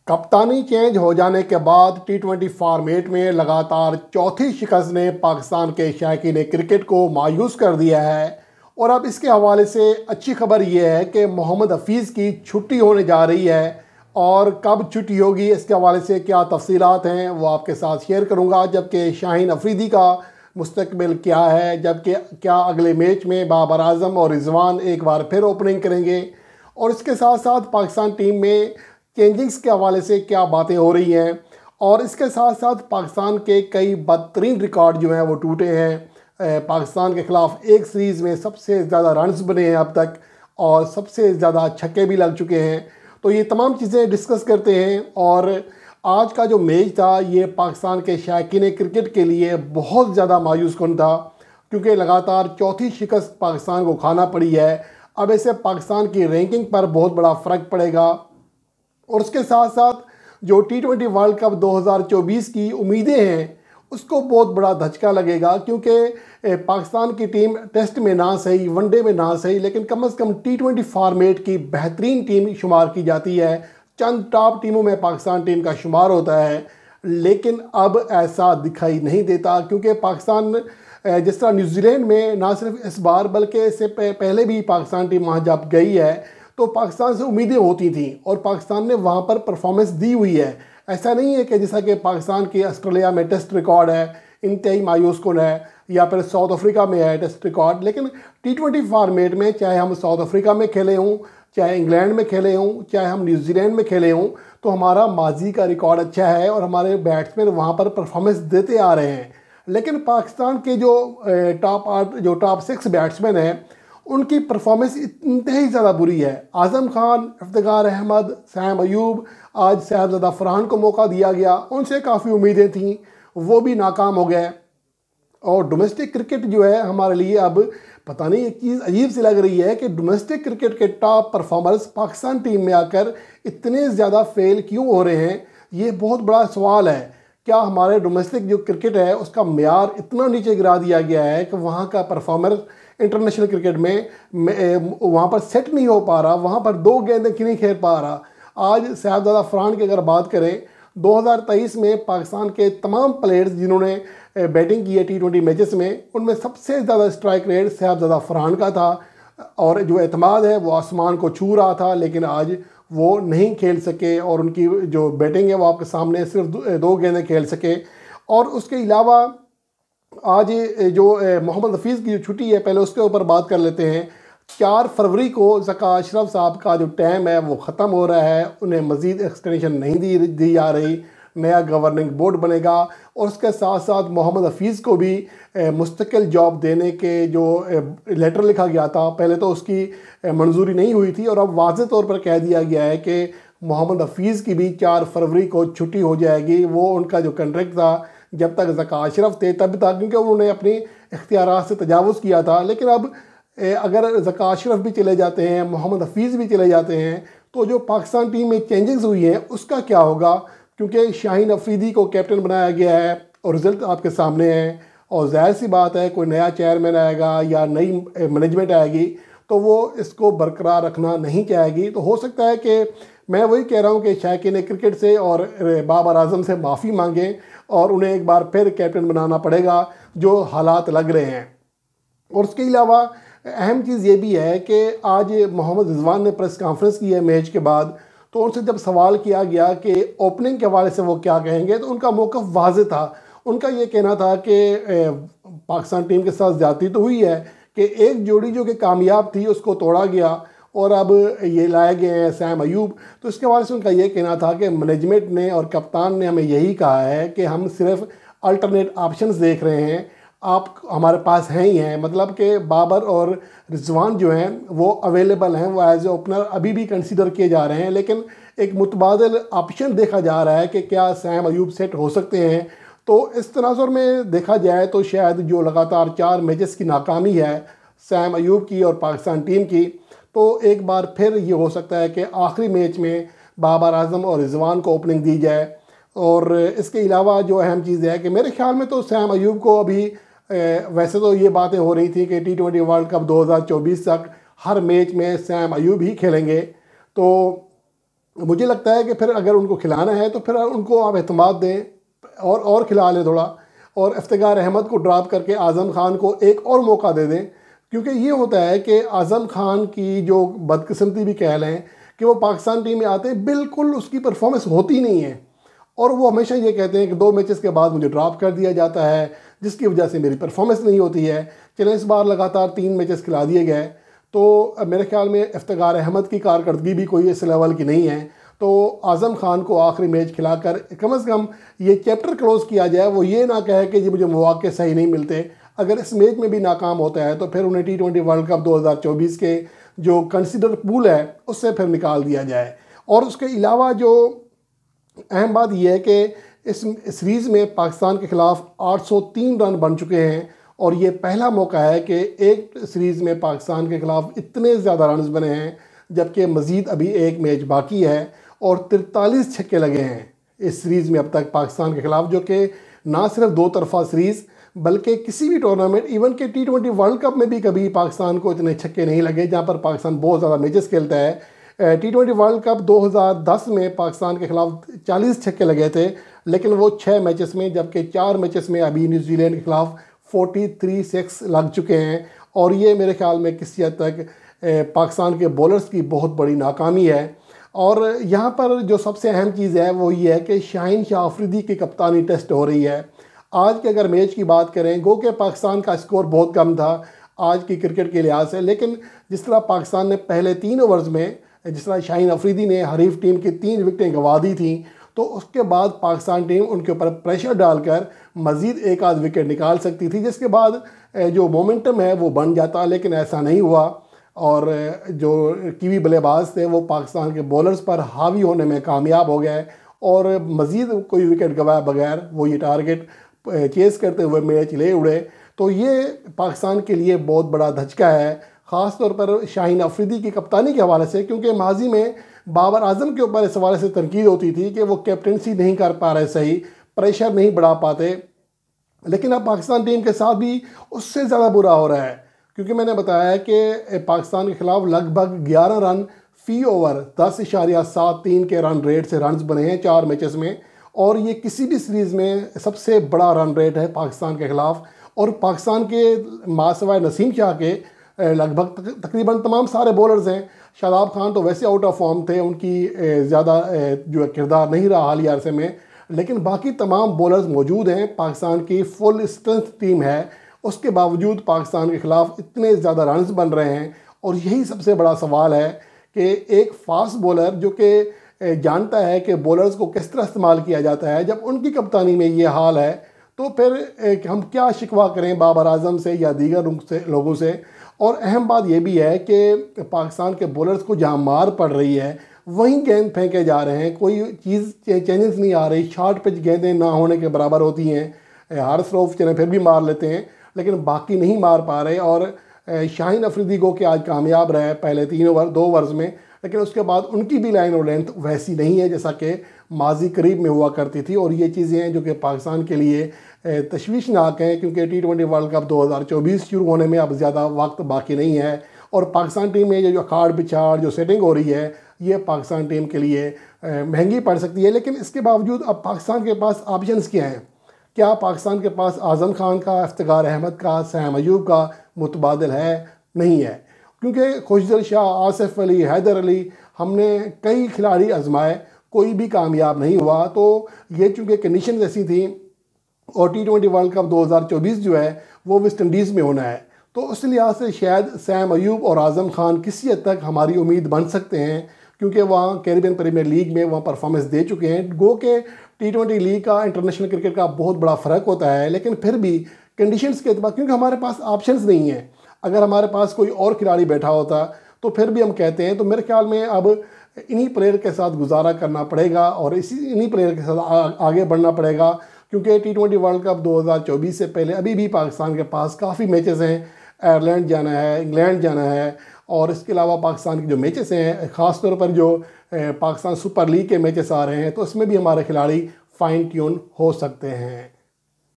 कप्तानी चेंज हो जाने के बाद टी20 फॉर्मेट में लगातार चौथी शिकस्त ने पाकिस्तान के शायकीन क्रिकेट को मायूस कर दिया है। और अब इसके हवाले से अच्छी खबर यह है कि मोहम्मद हफीज़ की छुट्टी होने जा रही है। और कब छुट्टी होगी इसके हवाले से क्या तफसीलात हैं वो आपके साथ शेयर करूंगा। जबकि शाहीन अफरीदी का मुस्तकबिल क्या है, जबकि क्या अगले मैच में बाबर आजम और रिजवान एक बार फिर ओपनिंग करेंगे, और इसके साथ साथ पाकिस्तान टीम में चेंजिंग्स के हवाले से क्या बातें हो रही हैं, और इसके साथ साथ पाकिस्तान के कई बदतरीन रिकॉर्ड जो हैं वो टूटे हैं। पाकिस्तान के ख़िलाफ़ एक सीरीज़ में सबसे ज़्यादा रन्स बने हैं अब तक, और सबसे ज़्यादा छक्के भी लग चुके हैं। तो ये तमाम चीज़ें डिस्कस करते हैं। और आज का जो मैच था ये पाकिस्तान के शायकीन क्रिकेट के लिए बहुत ज़्यादा मायूस कुन था, क्योंकि लगातार चौथी शिकस्त पाकिस्तान को खाना पड़ी है। अब इससे पाकिस्तान की रैंकिंग पर बहुत बड़ा फ़र्क पड़ेगा, और उसके साथ साथ जो टी20 वर्ल्ड कप 2024 की उम्मीदें हैं उसको बहुत बड़ा धचका लगेगा। क्योंकि पाकिस्तान की टीम टेस्ट में ना सही, वनडे में ना सही, लेकिन कम से कम टी20 फॉर्मेट की बेहतरीन टीम शुमार की जाती है। चंद टॉप टीमों में पाकिस्तान टीम का शुमार होता है, लेकिन अब ऐसा दिखाई नहीं देता। क्योंकि पाकिस्तान जिस तरह न्यूजीलैंड में ना सिर्फ इस बार बल्कि इससे पहले भी पाकिस्तान टीम वहाँ जब गई है तो पाकिस्तान से उम्मीदें होती थी, और पाकिस्तान ने वहाँ पर परफॉर्मेंस दी हुई है। ऐसा नहीं है कि जैसा कि पाकिस्तान की ऑस्ट्रेलिया में टेस्ट रिकॉर्ड है इंतहाई मायूस कुन है, या फिर साउथ अफ्रीका में है टेस्ट रिकॉर्ड, लेकिन टी20 फॉर्मेट में चाहे हम साउथ अफ्रीका में खेले हों, चाहे इंग्लैंड में खेले हों, चाहे हम न्यूजीलैंड में खेले हों, तो हमारा माजी का रिकॉर्ड अच्छा है और हमारे बैट्समैन वहाँ पर परफॉर्मेंस देते आ रहे हैं। लेकिन पाकिस्तान के जो टॉप 6 बैट्समैन हैं उनकी परफॉर्मेंस इंतहाई ज़्यादा बुरी है। आज़म खान, इफ्तिखार अहमद, सैम अयूब, आज साहबजादा फरहान को मौका दिया गया, उनसे काफ़ी उम्मीदें थीं, वो भी नाकाम हो गए। और डोमेस्टिक क्रिकेट जो है हमारे लिए अब पता नहीं एक चीज़ अजीब सी लग रही है कि डोमेस्टिक क्रिकेट के टॉप परफॉर्मर्स पाकिस्तान टीम में आकर इतने ज़्यादा फेल क्यों हो रहे हैं, ये बहुत बड़ा सवाल है। क्या हमारे डोमेस्टिक जो क्रिकेट है उसका म्यार इतना नीचे गिरा दिया गया है कि वहाँ का परफॉर्मर इंटरनेशनल क्रिकेट में वहाँ पर सेट नहीं हो पा रहा, वहाँ पर 2 गेंदें क्यों नहीं खेल पा रहा। आज साहबजादा फरहान की अगर बात करें, 2023 में पाकिस्तान के तमाम प्लेयर्स जिन्होंने बैटिंग की है टी20 मैचेस में, उनमें सबसे ज़्यादा स्ट्राइक रेट साहबजादा फरहान का था, और जो एतमाद है वो आसमान को छू रहा था, लेकिन आज वो नहीं खेल सके, और उनकी जो बैटिंग है वो आपके सामने सिर्फ 2 गेंदें खेल सके। और उसके अलावा आज जो मोहम्मद हफीज़ की जो छुट्टी है, पहले उसके ऊपर बात कर लेते हैं। 4 फरवरी को ज़का अशरफ साहब का जो टाइम है वो ख़त्म हो रहा है, उन्हें मज़ीद एक्सटेंशन नहीं दी जा रही, नया गवर्निंग बोर्ड बनेगा। और उसके साथ साथ मोहम्मद हफीज़ को भी मुस्तकिल जॉब देने के जो लेटर लिखा गया था, पहले तो उसकी मंजूरी नहीं हुई थी, और अब वाज़ेह तौर पर कह दिया गया है कि मोहम्मद हफीज़ की भी 4 फरवरी को छुट्टी हो जाएगी। वो उनका जो कॉन्ट्रैक्ट था जब तक ज़का अशरफ थे तब तक, क्योंकि उन्होंने अपनी इख्तियारात से तजावुज़ किया था। लेकिन अब अगर ज़का अशरफ भी चले जाते हैं, मोहम्मद हफीज़ भी चले जाते हैं, तो जो पाकिस्तान टीम में चेंजेस हुई हैं उसका क्या होगा। क्योंकि शाहीन अफरीदी को कैप्टन बनाया गया है और रिज़ल्ट आपके सामने है, और जाहिर सी बात है कोई नया चेयरमैन आएगा या नई मैनेजमेंट आएगी तो वो इसको बरकरार रखना नहीं चाहेगी। तो हो सकता है कि मैं वही कह रहा हूँ कि शायकीन क्रिकेट से और बाबर आजम से माफ़ी मांगें, और उन्हें एक बार फिर कैप्टन बनाना पड़ेगा जो हालात लग रहे हैं। और उसके अलावा अहम चीज़ ये भी है कि आज मोहम्मद रिजवान ने प्रेस कॉन्फ्रेंस की है मैच के बाद, तो उनसे जब सवाल किया गया कि ओपनिंग के हवाले से वो क्या कहेंगे, तो उनका मौक़िफ़ वाज़ेह था। उनका ये कहना था कि पाकिस्तान टीम के साथ ज़्यादती तो हुई है कि एक जोड़ी जो कि कामयाब थी उसको तोड़ा गया, और अब ये लाए गए हैं सैम अयूब। तो इसके हवाले से उनका ये कहना था कि मैनेजमेंट ने और कप्तान ने हमें यही कहा है कि हम सिर्फ अल्टरनेट ऑप्शंस देख रहे हैं, आप हमारे पास हैं ही हैं। मतलब कि बाबर और रिजवान जो हैं वो अवेलेबल हैं, वो एज ए ओपनर अभी भी कंसीडर किए जा रहे हैं, लेकिन एक मुतबादल ऑप्शन देखा जा रहा है कि क्या सैम अयूब सेट हो सकते हैं। तो इस तनाजुर में देखा जाए तो शायद जो लगातार 4 मैचेस की नाकामी है सैम अयूब की और पाकिस्तान टीम की, तो एक बार फिर ये हो सकता है कि आखिरी मैच में बाबर आजम और रिजवान को ओपनिंग दी जाए। और इसके अलावा जो अहम चीज़ है कि मेरे ख्याल में तो सैम अयूब को अभी वैसे तो ये बातें हो रही थी कि टी20 वर्ल्ड कप 2024 तक हर मैच में सैम अयूब ही खेलेंगे, तो मुझे लगता है कि फिर अगर उनको खिलाना है तो फिर उनको आप एतमाद दें और खिला लें थोड़ा, और इफ्तिखार अहमद को ड्रॉप करके आज़म खान को एक और मौका दे दें। क्योंकि ये होता है कि आज़म खान की जो बदकिस्मती भी कह लें कि वो पाकिस्तान टीम में आते हैं, बिल्कुल उसकी परफॉर्मेंस होती नहीं है, और वो हमेशा ये कहते हैं कि 2 मैचेस के बाद मुझे ड्रॉप कर दिया जाता है जिसकी वजह से मेरी परफॉर्मेंस नहीं होती है। चलें, इस बार लगातार 3 मैचेस खिला दिए गए, तो मेरे ख्याल में इफ्तिखार अहमद की कारकर्दगी भी कोई इस लेवल की नहीं है। तो आज़म खान को आखिरी मैच खिलाकर कम से कम ये चैप्टर क्लोज़ किया जाए, वो ये ना कहे कि जी मुझे मौके सही नहीं मिलते। अगर इस मैच में भी नाकाम होता है तो फिर उन्हें T20 वर्ल्ड कप 2024 के जो कंसिडर पूल है उससे फिर निकाल दिया जाए। और उसके अलावा जो अहम बात यह है कि इस सीरीज़ में पाकिस्तान के ख़िलाफ़ 803 रन बन चुके हैं, और ये पहला मौका है कि एक सीरीज़ में पाकिस्तान के ख़िलाफ़ इतने ज़्यादा रन बने हैं, जबकि मज़ीद अभी एक मैच बाकी है और 43 छक्के लगे हैं इस सीरीज़ में अब तक पाकिस्तान के ख़िलाफ़, जो कि ना सिर्फ 2 तरफ़ा सीरीज़ बल्कि किसी भी टूर्नामेंट, इवन के T20 वर्ल्ड कप में भी कभी पाकिस्तान को इतने छक्के नहीं लगे, जहाँ पर पाकिस्तान बहुत ज़्यादा मैचेस खेलता है। T20 वर्ल्ड कप 2010 में पाकिस्तान के ख़िलाफ़ 40 छक्के लगे थे, लेकिन वो 6 मैचेस में, जबकि 4 मैचेस में अभी न्यूजीलैंड के ख़िलाफ़ 43 6 लग चुके हैं। और ये मेरे ख्याल में किसी हद तक पाकिस्तान के बॉलर्स की बहुत बड़ी नाकामी है। और यहाँ पर जो सबसे अहम चीज़ है वो ये है कि शाहीन शाह अफरीदी की कप्तानी टेस्ट हो रही है। आज के अगर मैच की बात करें, गो के पाकिस्तान का स्कोर बहुत कम था आज की क्रिकेट के लिहाज से, लेकिन जिस तरह पाकिस्तान ने पहले 3 ओवर्स में, जिस तरह शाहीन अफरीदी ने हरीफ टीम की 3 विकेटें गंवा दी थी, तो उसके बाद पाकिस्तान टीम उनके ऊपर प्रेशर डालकर मज़ीद एक आध विकेट निकाल सकती थी, जिसके बाद जो मोमेंटम है वो बन जाता, लेकिन ऐसा नहीं हुआ। और जो कीवी बल्लेबाज थे वो पाकिस्तान के बॉलर्स पर हावी होने में कामयाब हो गए, और मज़ीद कोई विकेट गंवाए बगैर वो ये टारगेट चेस करते हुए मैच ले उड़े। तो ये पाकिस्तान के लिए बहुत बड़ा धचका है, ख़ास तौर पर शाहीन अफरीदी की कप्तानी के हवाले से, क्योंकि माजी में बाबर आजम के ऊपर इस हवाले से तनकीद होती थी कि वो कैप्टनसी नहीं कर पा रहे, सही प्रेशर नहीं बढ़ा पाते। लेकिन अब पाकिस्तान टीम के साथ भी उससे ज़्यादा बुरा हो रहा है, क्योंकि मैंने बताया कि पाकिस्तान के ख़िलाफ़ लगभग 11 रन फ़ी ओवर 10.73 के रन रेट से रन बने हैं 4 मैचेस में, और ये किसी भी सीरीज़ में सबसे बड़ा रन रेट है पाकिस्तान के ख़िलाफ़। और पाकिस्तान के मासवाए नसीम शाह के लगभग तकरीबन तमाम सारे बॉलर्स हैं। शादाब खान तो वैसे आउट ऑफ फॉर्म थे, उनकी ज़्यादा जो किरदार नहीं रहा हालिया अरसे में, लेकिन बाकी तमाम बॉलर्स मौजूद हैं। पाकिस्तान की फुल स्ट्रेंथ टीम है, उसके बावजूद पाकिस्तान के ख़िलाफ़ इतने ज़्यादा रन्स बन रहे हैं। और यही सबसे बड़ा सवाल है कि एक फास्ट बॉलर जो कि जानता है कि बॉलर्स को किस तरह इस्तेमाल किया जाता है, जब उनकी कप्तानी में ये हाल है, तो फिर हम क्या शिकवा करें बाबर आजम से या दीगर लोगों से। और अहम बात यह भी है कि पाकिस्तान के बॉलर्स को जहाँ मार पड़ रही है वहीं गेंद फेंके जा रहे हैं, कोई चीज़ चेंजेस नहीं आ रही। शॉर्ट पिच गेंदें ना होने के बराबर होती हैं, हारिस रऊफ चले फिर भी मार लेते हैं, लेकिन बाकी नहीं मार पा रहे। और शाहीन अफरीदी को कि आज कामयाब रहे पहले 2 ओवर्स में, लेकिन उसके बाद उनकी भी लाइन और लेंथ वैसी नहीं है जैसा कि माजी करीब में हुआ करती थी। और ये चीज़ें हैं जो कि पाकिस्तान के लिए तशवीशनाक हैं, क्योंकि T20 वर्ल्ड कप 2024 शुरू होने में अब ज़्यादा वक्त बाकी नहीं है। और पाकिस्तान टीम में ये जो अखाड़ पिछाड़ जो सेटिंग हो रही है, ये पाकिस्तान टीम के लिए महंगी पड़ सकती है। लेकिन इसके बावजूद अब पाकिस्तान के पास ऑप्शंस क्या हैं? क्या पाकिस्तान के पास आज़म खान का, इफ्तिखार अहमद का, सैम अयूब का मुतबादिल है? नहीं है, क्योंकि खुशदिल शाह, आसिफ अली, हैदर अली, हमने कई खिलाड़ी आजमाए, कोई भी कामयाब नहीं हुआ। तो ये चूँकि कंडीशन ऐसी थी, और T20 वर्ल्ड कप 2024 जो है वो वेस्ट इंडीज़ में होना है, तो उस लिहाज से शायद सैम अयूब और आज़म खान किसी हद तक हमारी उम्मीद बन सकते हैं, क्योंकि वहाँ कैरिबियन प्रीमियर लीग में वहाँ परफॉर्मेंस दे चुके हैं। गो के T20 लीग का इंटरनेशनल क्रिकेट का बहुत बड़ा फ़र्क होता है, लेकिन फिर भी कंडीशंस के अतबार, क्योंकि हमारे पास ऑप्शंस नहीं है। अगर हमारे पास कोई और खिलाड़ी बैठा होता तो फिर भी हम कहते हैं। तो मेरे ख्याल में अब इन्हीं प्लेयर के साथ गुजारा करना पड़ेगा और इन्हीं प्लेयर के साथ आगे बढ़ना पड़ेगा, क्योंकि T20 वर्ल्ड कप 2024 से पहले अभी भी पाकिस्तान के पास काफ़ी मैचेस हैं। आयरलैंड जाना है, इंग्लैंड जाना है, और इसके अलावा पाकिस्तान के जो मैचेस हैं, ख़ास तौर पर जो पाकिस्तान सुपर लीग के मैचेस आ रहे हैं, तो इसमें भी हमारे खिलाड़ी फाइन ट्यून हो सकते हैं।